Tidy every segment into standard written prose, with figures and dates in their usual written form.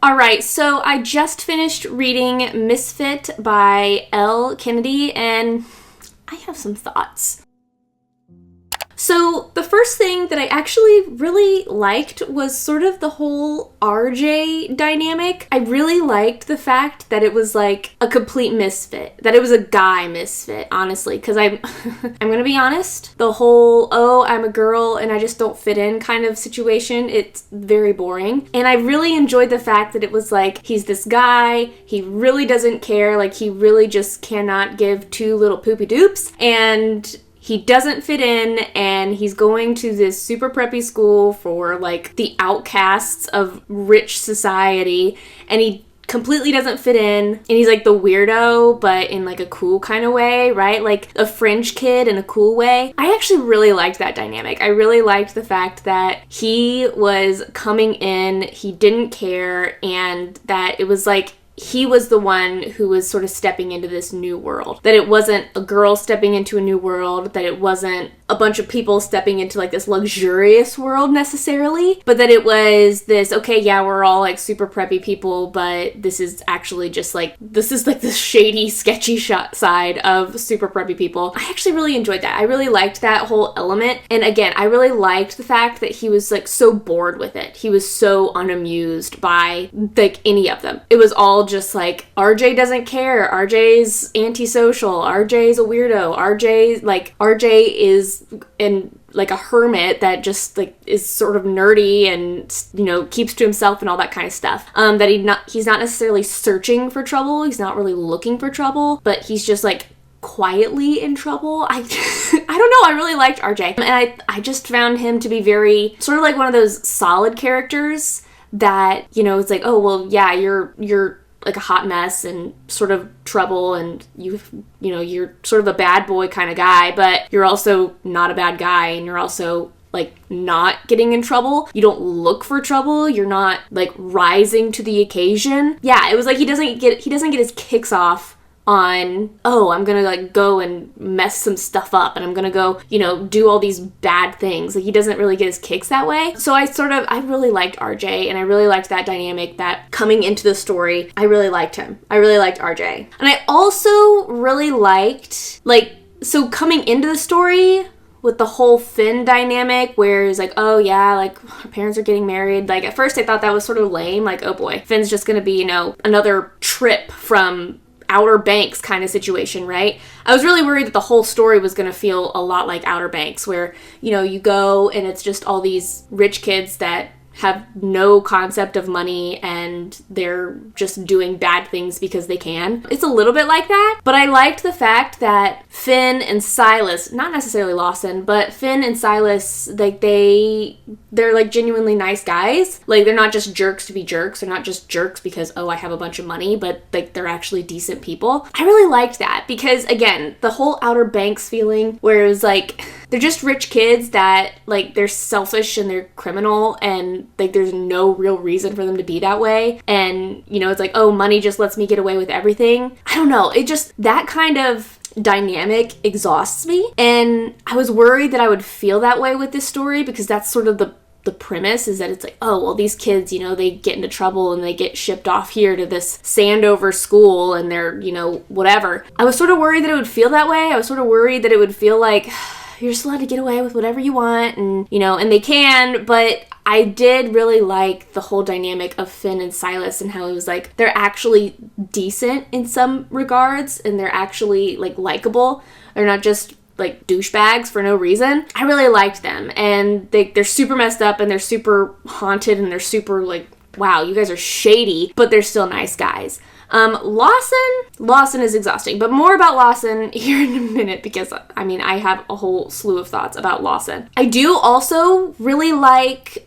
Alright, so I just finished reading Misfit by Elle Kennedy, and I have some thoughts. So the first thing that I actually really liked was sort of the whole RJ dynamic. I really liked the fact that it was like a complete misfit, that it was a guy misfit, honestly, because I'm gonna be honest, the whole, oh, I'm a girl and I just don't fit in kind of situation, it's very boring. And I really enjoyed the fact that it was like, he's this guy, he really doesn't care, like he really just cannot give two little poopy doops, and he doesn't fit in, and he's going to this super preppy school for, like, the outcasts of rich society, and he completely doesn't fit in, and he's, like, the weirdo, but in, like, a cool kind of way, right? Like, a fringe kid in a cool way. I actually really liked that dynamic. I really liked the fact that he was coming in, he didn't care, and that it was, like, he was the one who was sort of stepping into this new world. That it wasn't a girl stepping into a new world, that it wasn't a bunch of people stepping into like this luxurious world necessarily, but that it was this, okay, yeah, we're all like super preppy people, but this is actually just like, this is like the shady, sketchy side of super preppy people. I actually really enjoyed that. I really liked that whole element. And again, I really liked the fact that he was like so bored with it. He was so unamused by like any of them. It was all just like, RJ doesn't care, RJ's antisocial, RJ's a weirdo, RJ is in like a hermit that just like is sort of nerdy and, you know, keeps to himself and all that kind of stuff. That he's not necessarily searching for trouble, he's not really looking for trouble, but he's just like quietly in trouble. I don't know, I really liked RJ. And I just found him to be very sort of like one of those solid characters that, you know, it's like, oh well, yeah, you're like a hot mess and sort of trouble, and you know, you're sort of a bad boy kind of guy, but you're also not a bad guy, and you're also like not getting in trouble. You don't look for trouble. You're not like rising to the occasion. Yeah, it was like he doesn't get his kicks off on, oh, I'm gonna like go and mess some stuff up and I'm gonna go, you know, do all these bad things. Like he doesn't really get his kicks that way. So I really liked RJ, and I really liked that dynamic, that coming into the story, I really liked him. I really liked RJ. And I also really liked, like, so coming into the story with the whole Finn dynamic where it's like, oh yeah, like her parents are getting married. Like at first I thought that was sort of lame, like, oh boy, Finn's just gonna be, you know, another trip from Outer Banks kind of situation, right? I was really worried that the whole story was going to feel a lot like Outer Banks, where, you know, you go and it's just all these rich kids that have no concept of money and they're just doing bad things because they can. It's a little bit like that, but I liked the fact that Finn and Silas, not necessarily Lawson, but Finn and Silas, like they're like genuinely nice guys. Like they're not just jerks to be jerks. They're not just jerks because, oh, I have a bunch of money, but like they're actually decent people. I really liked that because, again, the whole Outer Banks feeling where it was like, they're just rich kids that like they're selfish and they're criminal and like there's no real reason for them to be that way. And, you know, it's like, oh, money just lets me get away with everything. I don't know. It just, that kind of dynamic exhausts me. And I was worried that I would feel that way with this story because that's sort of the premise, is that it's like, oh, well, these kids, you know, they get into trouble and they get shipped off here to this Sandover school and they're, you know, whatever. I was sort of worried that it would feel that way. I was sort of worried that it would feel like you're just allowed to get away with whatever you want, and, you know, and they can, but I did really like the whole dynamic of Finn and Silas and how it was like, they're actually decent in some regards and they're actually like likable. They're not just like douchebags for no reason. I really liked them, and they're super messed up and they're super haunted and they're super like, wow, you guys are shady, but they're still nice guys. Lawson is exhausting, but more about Lawson here in a minute because, I mean, I have a whole slew of thoughts about Lawson. I do also really like,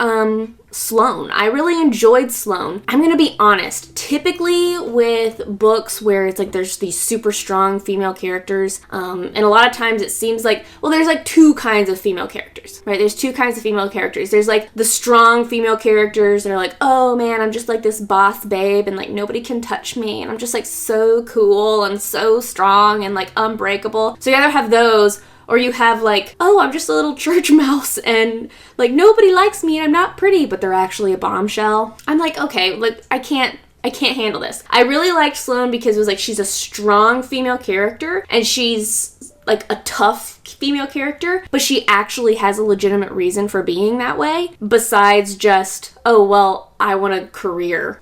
Sloane. I really enjoyed Sloane. I'm gonna be honest, typically with books where it's like there's these super strong female characters, and a lot of times it seems like, well, there's like two kinds of female characters, right? There's two kinds of female characters. There's like the strong female characters that are like, oh man, I'm just like this boss babe and like nobody can touch me and I'm just like so cool and so strong and like unbreakable. So you either have those, Or you have like, oh, I'm just a little church mouse and like nobody likes me and I'm not pretty, but they're actually a bombshell. I'm like, okay, like I can't handle this. I really liked Sloane because it was like she's a strong female character and she's like a tough female character, but she actually has a legitimate reason for being that way besides just, oh, well, I want a career.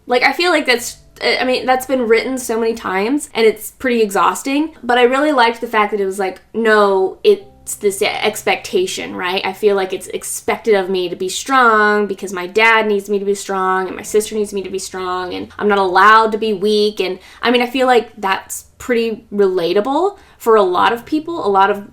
Like, I feel like that's been written so many times and it's pretty exhausting, but I really liked the fact that it was like, no, it's this expectation, right? I feel like it's expected of me to be strong because my dad needs me to be strong and my sister needs me to be strong and I'm not allowed to be weak. And I mean, I feel like that's pretty relatable for a lot of people, a lot of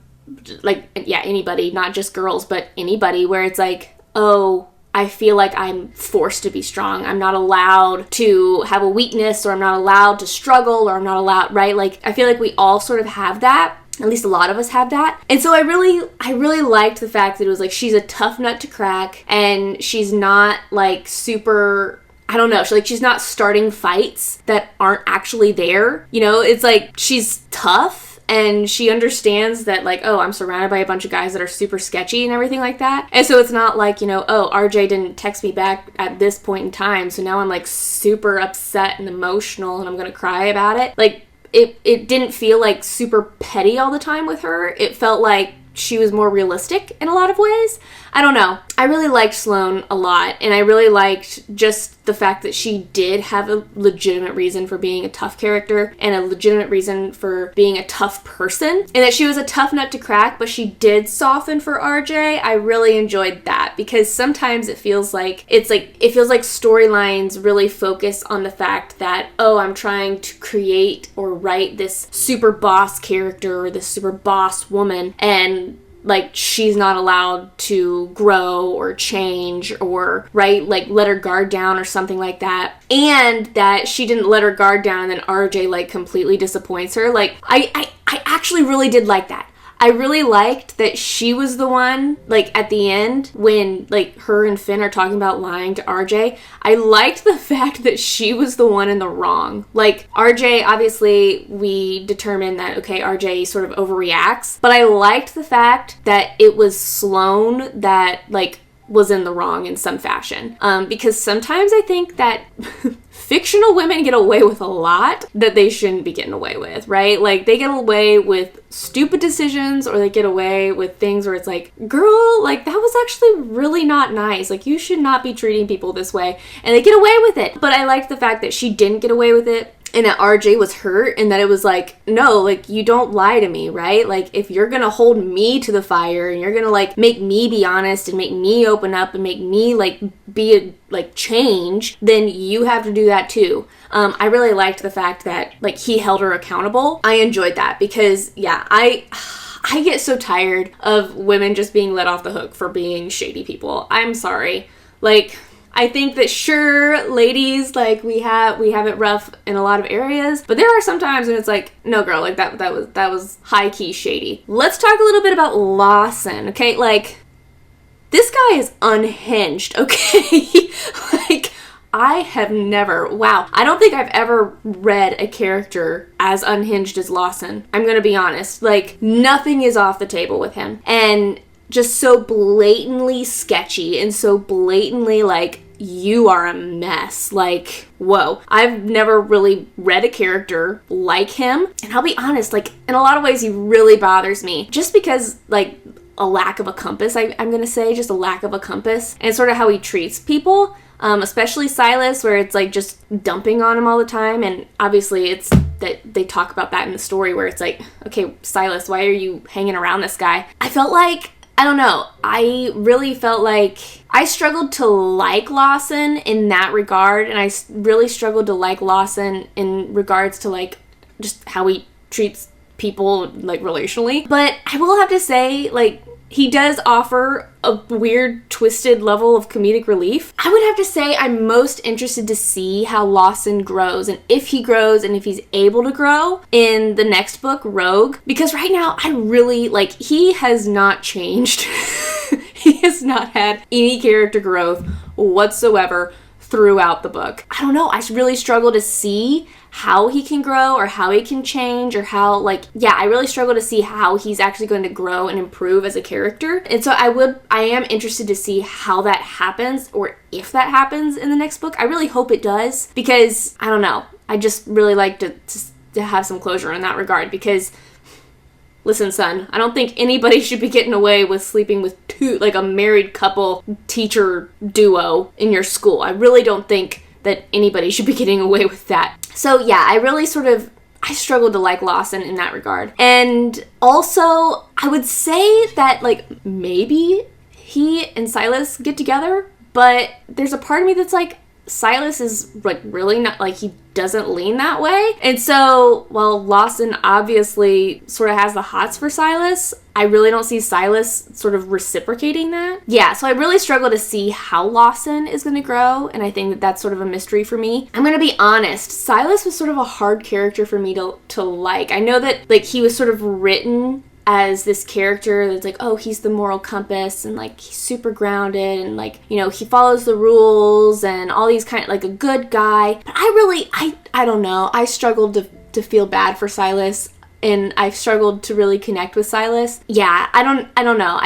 like, yeah, anybody, not just girls, but anybody, where it's like, oh, I feel like I'm forced to be strong. I'm not allowed to have a weakness, or I'm not allowed to struggle, or I'm not allowed, right? Like, I feel like we all sort of have that. At least a lot of us have that. And so I really liked the fact that it was like, she's a tough nut to crack and she's not like super, I don't know, she's not starting fights that aren't actually there. You know, it's like she's tough. And she understands that, like, oh, I'm surrounded by a bunch of guys that are super sketchy and everything like that. And so it's not like, you know, oh, RJ didn't text me back at this point in time, so now I'm, like, super upset and emotional and I'm gonna cry about it. Like, it didn't feel, like, super petty all the time with her. It felt like she was more realistic in a lot of ways. I don't know. I really liked Sloane a lot, and I really liked just the fact that she did have a legitimate reason for being a tough character and a legitimate reason for being a tough person, and that she was a tough nut to crack, but she did soften for RJ. I really enjoyed that because sometimes it feels like storylines really focus on the fact that, oh, I'm trying to create or write this super boss character or this super boss woman, and like she's not allowed to grow or change or, right, like let her guard down or something like that, and that she didn't let her guard down and then RJ like completely disappoints her. Like I actually really did like that. I really liked that she was the one, like, at the end, when, like, her and Finn are talking about lying to RJ. I liked the fact that she was the one in the wrong. Like, RJ, obviously, we determined that, okay, RJ sort of overreacts. But I liked the fact that it was Sloane that, like, was in the wrong in some fashion. Because sometimes I think that fictional women get away with a lot that they shouldn't be getting away with, right? Like, they get away with stupid decisions, or they get away with things where it's like, girl, like, that was actually really not nice. Like, you should not be treating people this way. And they get away with it. But I liked the fact that she didn't get away with it, and that RJ was hurt, and that it was like, no, like, you don't lie to me, right? Like, if you're gonna hold me to the fire, and you're gonna, like, make me be honest, and make me open up, and make me, like, change, then you have to do that too. I really liked the fact that, like, he held her accountable. I enjoyed that, because, yeah, I get so tired of women just being let off the hook for being shady people. I'm sorry. Like, I think that, sure, ladies, like, we have it rough in a lot of areas, but there are some times when it's like, no, girl, like, that was high-key shady. Let's talk a little bit about Lawson, okay? Like, this guy is unhinged, okay? Like, I have never, wow, I don't think I've ever read a character as unhinged as Lawson. I'm gonna be honest. Like, nothing is off the table with him. And just so blatantly sketchy and so blatantly, like, you are a mess. Like, whoa. I've never really read a character like him. And I'll be honest, like, in a lot of ways, he really bothers me. Just because, like, a lack of a compass, I'm gonna say, just a lack of a compass. And sort of how he treats people, especially Silas, where it's, like, just dumping on him all the time. And obviously, it's that they talk about that in the story, where it's like, okay, Silas, why are you hanging around this guy? I felt like, I don't know, I really felt like I struggled to like Lawson in that regard, and I really struggled to like Lawson in regards to, like, just how he treats people, like, relationally. But I will have to say, like, he does offer a weird, twisted level of comedic relief. I would have to say I'm most interested to see how Lawson grows, and if he grows, and if he's able to grow in the next book, Rogue. Because right now, I really, like, he has not changed. He has not had any character growth whatsoever throughout the book. I don't know, I really struggle to see how he can grow or how he can change or how, like, yeah, I really struggle to see how he's actually going to grow and improve as a character. And so I am interested to see how that happens, or if that happens in the next book. I really hope it does, because I don't know, I just really like to have some closure in that regard, because listen, son, I don't think anybody should be getting away with sleeping with two, like a married couple teacher duo in your school. I really don't think that anybody should be getting away with that. So yeah, I struggled to like Lawson in that regard. And also, I would say that, like, maybe he and Silas get together, but there's a part of me that's like, Silas is, like, really not, like, he doesn't lean that way. And so, while Lawson obviously sort of has the hots for Silas, I really don't see Silas sort of reciprocating that. Yeah, so I really struggle to see how Lawson is going to grow, and I think that that's sort of a mystery for me. I'm going to be honest, Silas was sort of a hard character for me to like. I know that, like, he was sort of written as this character that's like, oh, he's the moral compass, and, like, he's super grounded, and, like, you know, he follows the rules and all these kind of, like, a good guy. But I don't know, I struggled to feel bad for Silas, and I've struggled to really connect with Silas. Yeah, I don't know,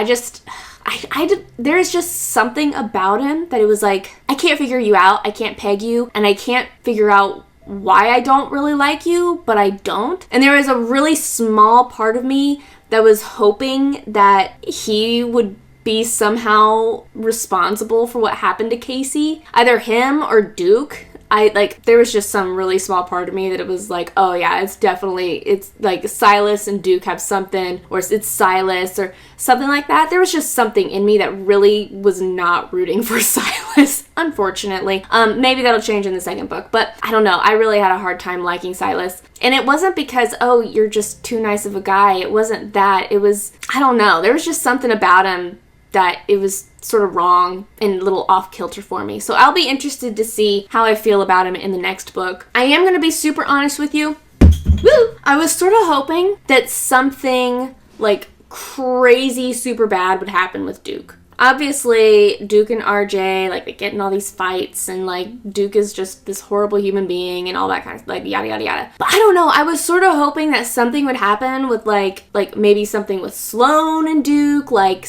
there's just something about him that it was like, I can't figure you out, I can't peg you, and I can't figure out why I don't really like you, but I don't. And there is a really small part of me that was hoping that he would be somehow responsible for what happened to Casey. Either him or Duke. There was just some really small part of me that it was like, oh yeah, it's like Silas and Duke have something, or it's Silas or something like that. There was just something in me that really was not rooting for Silas, unfortunately. Maybe that'll change in the second book, but I don't know. I really had a hard time liking Silas. And it wasn't because, oh, you're just too nice of a guy. It wasn't that. It was, I don't know. There was just something about him that it was sort of wrong and a little off kilter for me. So I'll be interested to see how I feel about him in the next book. I am going to be super honest with you. Woo! I was sort of hoping that something, like, crazy super bad would happen with Duke. Obviously, Duke and RJ, like, they get in all these fights, and, like, Duke is just this horrible human being and all that kind of, like, yada, yada, yada. But I don't know, I was sort of hoping that something would happen with, like maybe something with Sloane and Duke, like,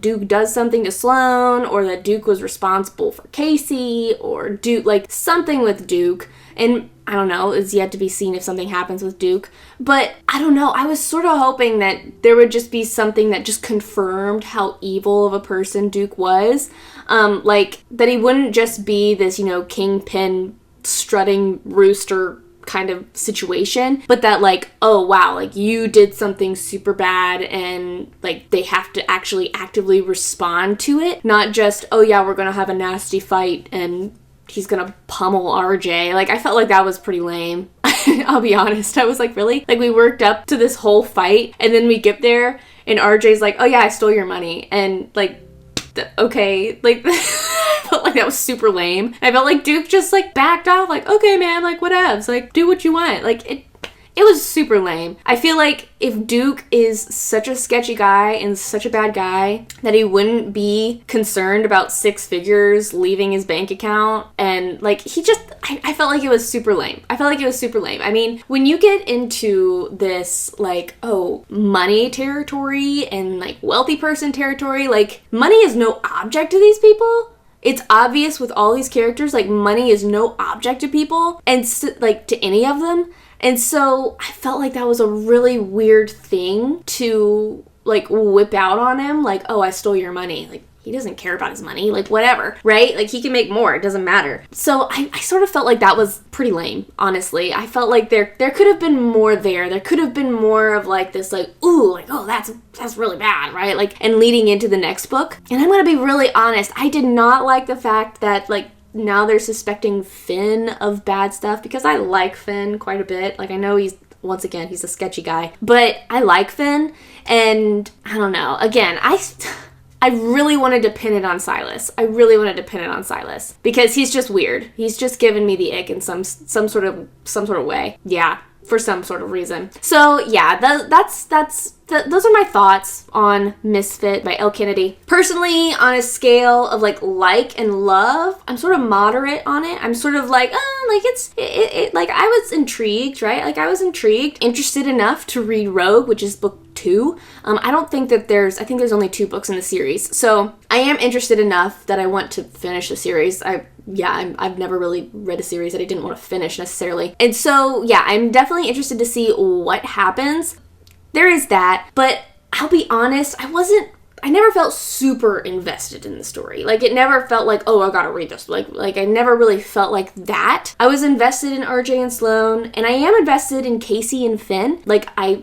Duke does something to Sloane, or that Duke was responsible for Casey, or Duke, like, something with Duke. And I don't know, it's yet to be seen if something happens with Duke. But I don't know, I was sort of hoping that there would just be something that just confirmed how evil of a person Duke was. Like, that he wouldn't just be this, you know, kingpin strutting rooster kind of situation, but that, like, oh wow, like, you did something super bad, and, like, they have to actually actively respond to it. Not just, oh yeah, we're gonna have a nasty fight and he's gonna pummel RJ. Like, I felt like that was pretty lame. I'll be honest. I was like, really? Like, we worked up to this whole fight, and then we get there, and RJ's like, oh yeah, I stole your money. And, like, okay. Like, I felt like that was super lame. I felt like Duke just, like, backed off, like, okay, man, like, whatevs. Like, do what you want. Like, it was super lame. I feel like if Duke is such a sketchy guy and such a bad guy, that he wouldn't be concerned about 6 figures leaving his bank account. And, like, I felt like it was super lame. I mean, when you get into this, like, oh, money territory and, like, wealthy person territory, like, money is no object to these people. It's obvious with all these characters, like, money is no object to people, and, like, to any of them. And so I felt like that was a really weird thing to, like, whip out on him. Like, oh, I stole your money. Like, he doesn't care about his money. Like, whatever, right? Like, he can make more. It doesn't matter. So I sort of felt like that was pretty lame, honestly. I felt like there could have been more there. There could have been more of, like, this, like, ooh, like, oh, that's really bad, right? Like, and leading into the next book. And I'm going to be really honest. I did not like the fact that, like, now they're suspecting Finn of bad stuff, because I like Finn quite a bit. Like, I know he's a sketchy guy, but I like Finn, and I don't know. Again, I really wanted to pin it on Silas. Because he's just weird. He's just given me the ick in some sort of way. Yeah. for some sort of reason. So yeah, those are my thoughts on Misfit by Elle Kennedy. Personally, on a scale of like and love, I'm sort of moderate on it. I'm sort of like, like I was intrigued, right? Like I was intrigued, interested enough to read Rogue, which is book 2. I don't think that I think there's only 2 books in the series. So I am interested enough that I want to finish the series. I've never really read a series that I didn't want to finish necessarily. And so, yeah, I'm definitely interested to see what happens. There is that, but I'll be honest, I never felt super invested in the story. Like, it never felt like, oh, I gotta read this. Like I never really felt like that. I was invested in RJ and Sloane, and I am invested in Casey and Finn. Like, I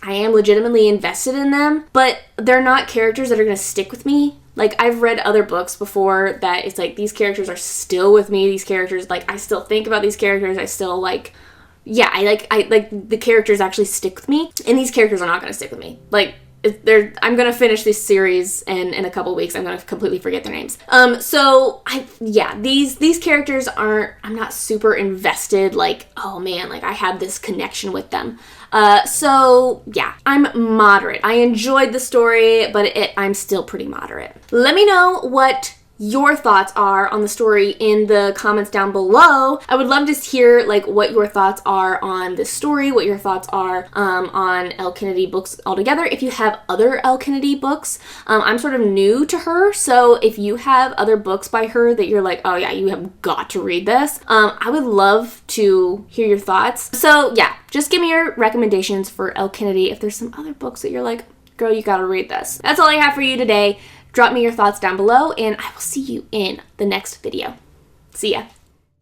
am legitimately invested in them, but they're not characters that are gonna stick with me. Like, I've read other books before that it's like, these characters are still with me. These characters, like, I still think about these characters. I still, like, yeah, I like the characters actually stick with me. And these characters are not going to stick with me. Like, I'm going to finish this series, and in a couple weeks, I'm going to completely forget their names. So, these characters I'm not super invested, like, oh man, like, I have this connection with them. So, yeah, I'm moderate. I enjoyed the story, but I'm still pretty moderate. Let me know what your thoughts are on the story in the comments down below. I would love to hear like what your thoughts are on this story, what your thoughts are on Elle Kennedy books altogether. If you have other Elle Kennedy books, I'm sort of new to her, so if you have other books by her that you're like, oh yeah, you have got to read this, I would love to hear your thoughts. So yeah, just give me your recommendations for Elle Kennedy if there's some other books that you're like, girl, you gotta read this. That's all I have for you today. Drop me your thoughts down below, and I will see you in the next video. See ya.